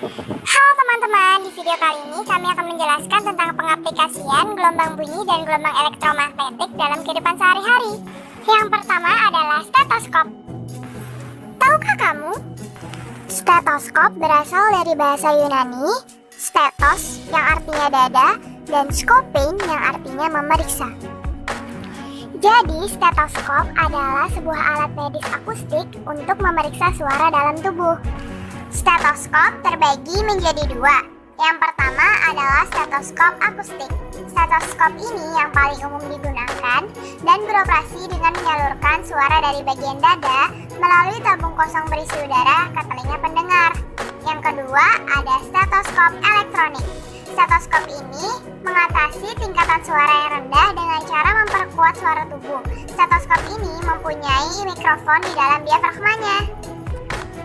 Halo teman-teman, di video kali ini kami akan menjelaskan tentang pengaplikasian gelombang bunyi dan gelombang elektromagnetik dalam kehidupan sehari-hari. Yang pertama adalah stetoskop. Tahukah kamu? Stetoskop berasal dari bahasa Yunani, stetos yang artinya dada dan skopein yang artinya memeriksa. Jadi, stetoskop adalah sebuah alat medis akustik untuk memeriksa suara dalam tubuh. Stetoskop terbagi menjadi dua. Yang pertama adalah stetoskop akustik. Stetoskop ini yang paling umum digunakan dan beroperasi dengan menyalurkan suara dari bagian dada melalui tabung kosong berisi udara ke telinga pendengar. Yang kedua ada stetoskop elektronik. Stetoskop ini mengatasi tingkatan suara yang rendah dengan cara memperkuat suara tubuh. Stetoskop ini mempunyai mikrofon di dalam diafragmanya.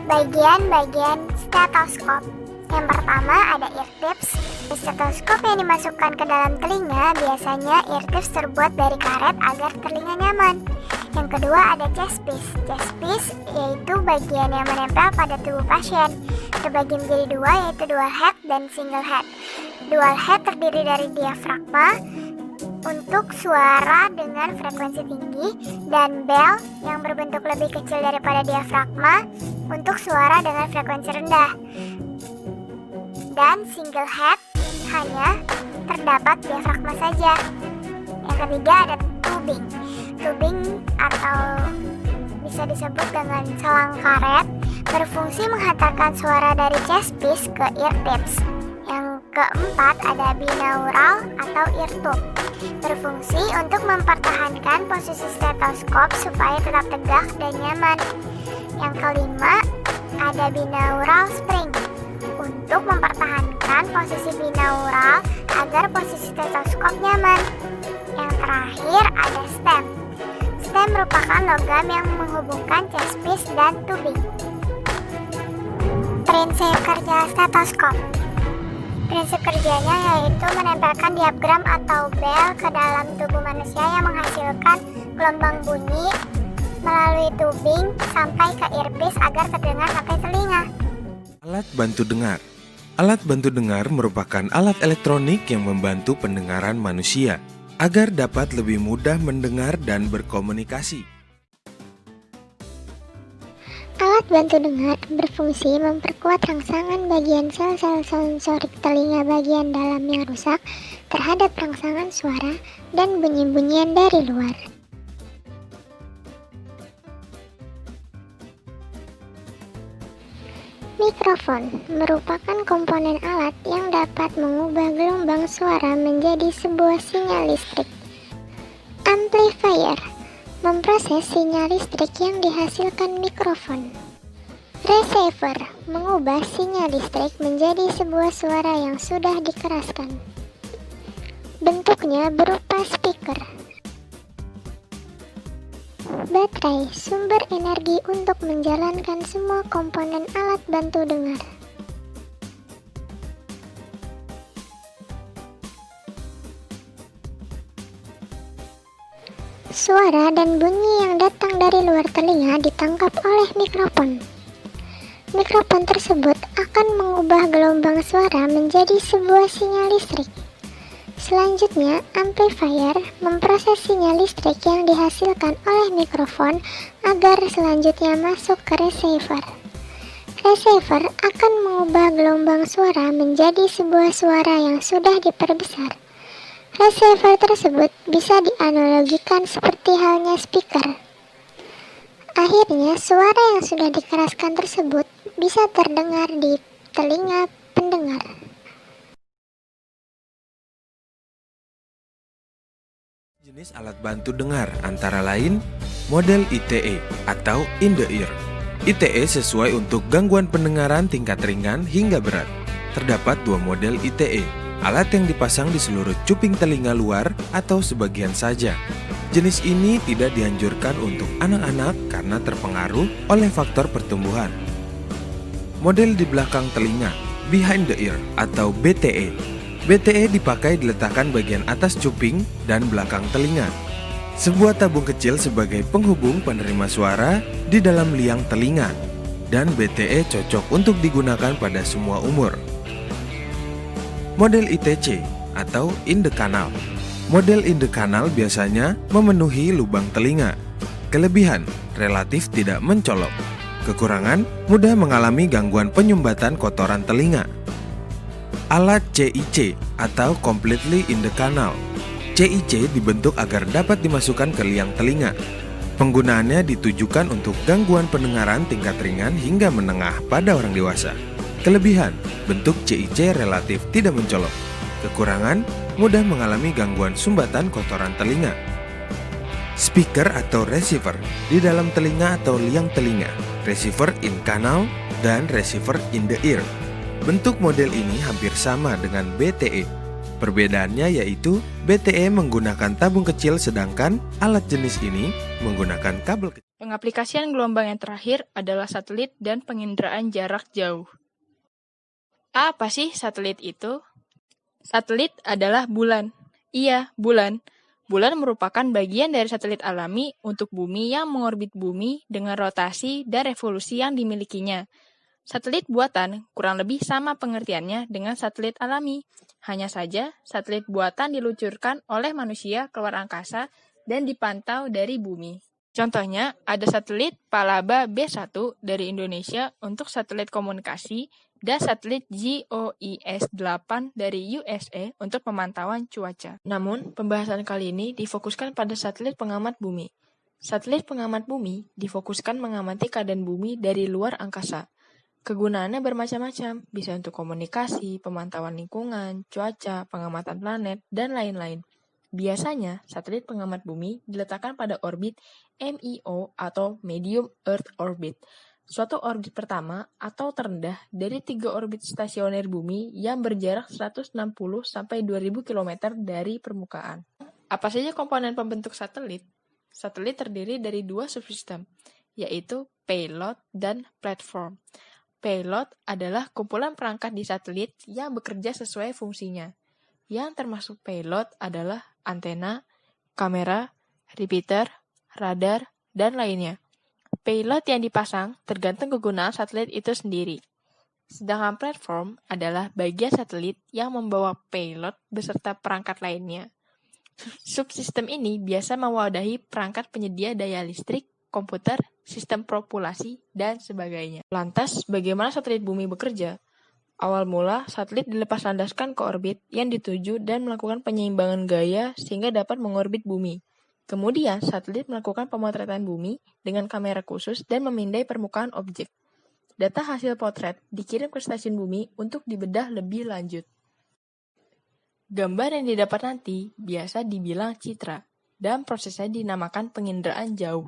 Bagian-bagian stetoskop. Yang pertama ada ear tips. Stetoskop yang dimasukkan ke dalam telinga, biasanya ear tips terbuat dari karet agar telinga nyaman. Yang kedua ada chest piece. Chest piece yaitu bagian yang menempel pada tubuh pasien. Terbagi menjadi dua, yaitu dual head dan single head. Dual head terdiri dari diafragma untuk suara dengan frekuensi tinggi dan bell yang berbentuk lebih kecil daripada diafragma untuk suara dengan frekuensi rendah. Dan single head hanya terdapat diafragma saja. Yang ketiga ada tubing. Tubing atau bisa disebut dengan selang karet berfungsi menghantarkan suara dari chest piece ke ear tips. Yang keempat ada binaural atau ear tube, berfungsi untuk mempertahankan posisi stetoskop supaya tetap tegak dan nyaman. Yang kelima ada binaural spring, untuk mempertahankan posisi binaural agar posisi stetoskop nyaman. Yang terakhir ada stem. Stem merupakan logam yang menghubungkan chest piece dan tubing. Prinsip kerja stetoskop. Prinsip kerjanya yaitu menempelkan diaphragma atau bell ke dalam tubuh manusia yang menghasilkan gelombang bunyi melalui tubing sampai ke earpiece agar terdengar sampai telinga. Alat bantu dengar. Alat bantu dengar merupakan alat elektronik yang membantu pendengaran manusia agar dapat lebih mudah mendengar dan berkomunikasi. Alat bantu dengar berfungsi memperkuat rangsangan bagian sel-sel sensorik telinga bagian dalam yang rusak terhadap rangsangan suara dan bunyi-bunyian dari luar. Mikrofon merupakan komponen alat yang dapat mengubah gelombang suara menjadi sebuah sinyal listrik. Amplifier memproses sinyal listrik yang dihasilkan mikrofon. Receiver mengubah sinyal listrik menjadi sebuah suara yang sudah dikeraskan. Bentuknya berupa speaker. Baterai, sumber energi untuk menjalankan semua komponen alat bantu dengar. Suara dan bunyi yang datang dari luar telinga ditangkap oleh mikrofon. Mikrofon tersebut akan mengubah gelombang suara menjadi sebuah sinyal listrik. Selanjutnya, amplifier memproses sinyal listrik yang dihasilkan oleh mikrofon agar selanjutnya masuk ke receiver. Receiver akan mengubah gelombang suara menjadi sebuah suara yang sudah diperbesar. Receiver tersebut bisa dianalogikan seperti halnya speaker. Akhirnya, suara yang sudah dikeraskan tersebut bisa terdengar di telinga pendengar. Jenis alat bantu dengar antara lain model ITE atau in the ear. ITE sesuai untuk gangguan pendengaran tingkat ringan hingga berat. Terdapat dua model ITE, alat yang dipasang di seluruh cuping telinga luar atau sebagian saja. Jenis ini tidak dianjurkan untuk anak-anak karena terpengaruh oleh faktor pertumbuhan. Model di belakang telinga, behind the ear atau BTE. BTE dipakai diletakkan bagian atas cuping dan belakang telinga. Sebuah tabung kecil sebagai penghubung penerima suara di dalam liang telinga. dan BTE cocok untuk digunakan pada semua umur. Model ITC atau in the canal. Model in the canal biasanya memenuhi lubang telinga. Kelebihan, relatif tidak mencolok. Kekurangan, mudah mengalami gangguan penyumbatan kotoran telinga. Alat CIC atau completely in the canal. CIC dibentuk agar dapat dimasukkan ke liang telinga. Penggunaannya ditujukan untuk gangguan pendengaran tingkat ringan hingga menengah pada orang dewasa. Kelebihan, bentuk CIC relatif tidak mencolok. Kekurangan, mudah mengalami gangguan sumbatan kotoran telinga. Speaker atau receiver di dalam telinga atau liang telinga, receiver in canal, dan receiver in the ear. Bentuk model ini hampir sama dengan BTE. Perbedaannya yaitu BTE menggunakan tabung kecil sedangkan alat jenis ini menggunakan kabel kecil. Pengaplikasian gelombang yang terakhir adalah satelit dan penginderaan jarak jauh. Apa sih satelit itu? Satelit adalah bulan. Iya, bulan. Bulan merupakan bagian dari satelit alami untuk bumi yang mengorbit bumi dengan rotasi dan revolusi yang dimilikinya. Satelit buatan kurang lebih sama pengertiannya dengan satelit alami. Hanya saja, satelit buatan diluncurkan oleh manusia keluar angkasa dan dipantau dari bumi. Contohnya, ada satelit Palaba B1 dari Indonesia untuk satelit komunikasi dan satelit GOES-8 dari USA untuk pemantauan cuaca. Namun, pembahasan kali ini difokuskan pada satelit pengamat bumi. Satelit pengamat bumi difokuskan mengamati keadaan bumi dari luar angkasa. Kegunaannya bermacam-macam, bisa untuk komunikasi, pemantauan lingkungan, cuaca, pengamatan planet, dan lain-lain. Biasanya, satelit pengamat bumi diletakkan pada orbit MEO atau Medium Earth Orbit, suatu orbit pertama atau terendah dari 3 orbit stasioner bumi yang berjarak 160-2000 km dari permukaan. Apa saja komponen pembentuk satelit? Satelit terdiri dari 2 subsistem, yaitu payload dan platform. Payload adalah kumpulan perangkat di satelit yang bekerja sesuai fungsinya. Yang termasuk payload adalah antena, kamera, repeater, radar, dan lainnya. Payload yang dipasang tergantung kegunaan satelit itu sendiri. Sedangkan platform adalah bagian satelit yang membawa payload beserta perangkat lainnya. Subsistem ini biasa mewadahi perangkat penyedia daya listrik, komputer, sistem propulsi, dan sebagainya. Lantas, bagaimana satelit bumi bekerja? Awal mula, satelit dilepas landaskan ke orbit yang dituju dan melakukan penyeimbangan gaya sehingga dapat mengorbit bumi. Kemudian, satelit melakukan pemotretan bumi dengan kamera khusus dan memindai permukaan objek. Data hasil potret dikirim ke stasiun bumi untuk dibedah lebih lanjut. Gambar yang didapat nanti biasa dibilang citra, dan prosesnya dinamakan penginderaan jauh.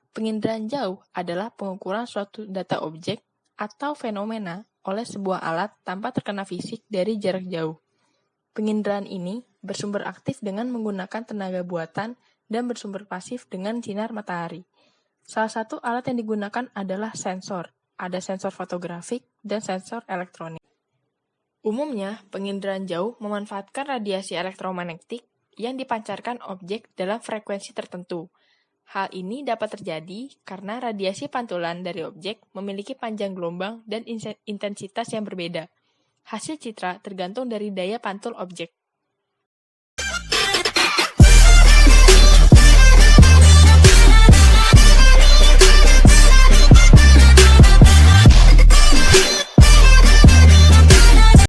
Penginderaan jauh adalah pengukuran suatu data objek atau fenomena oleh sebuah alat tanpa terkena fisik dari jarak jauh. Penginderaan ini bersumber aktif dengan menggunakan tenaga buatan dan bersumber pasif dengan sinar matahari. Salah satu alat yang digunakan adalah sensor. Ada sensor fotografik dan sensor elektronik. Umumnya, penginderaan jauh memanfaatkan radiasi elektromagnetik yang dipancarkan objek dalam frekuensi tertentu. Hal ini dapat terjadi karena radiasi pantulan dari objek memiliki panjang gelombang dan intensitas yang berbeda. Hasil citra tergantung dari daya pantul objek.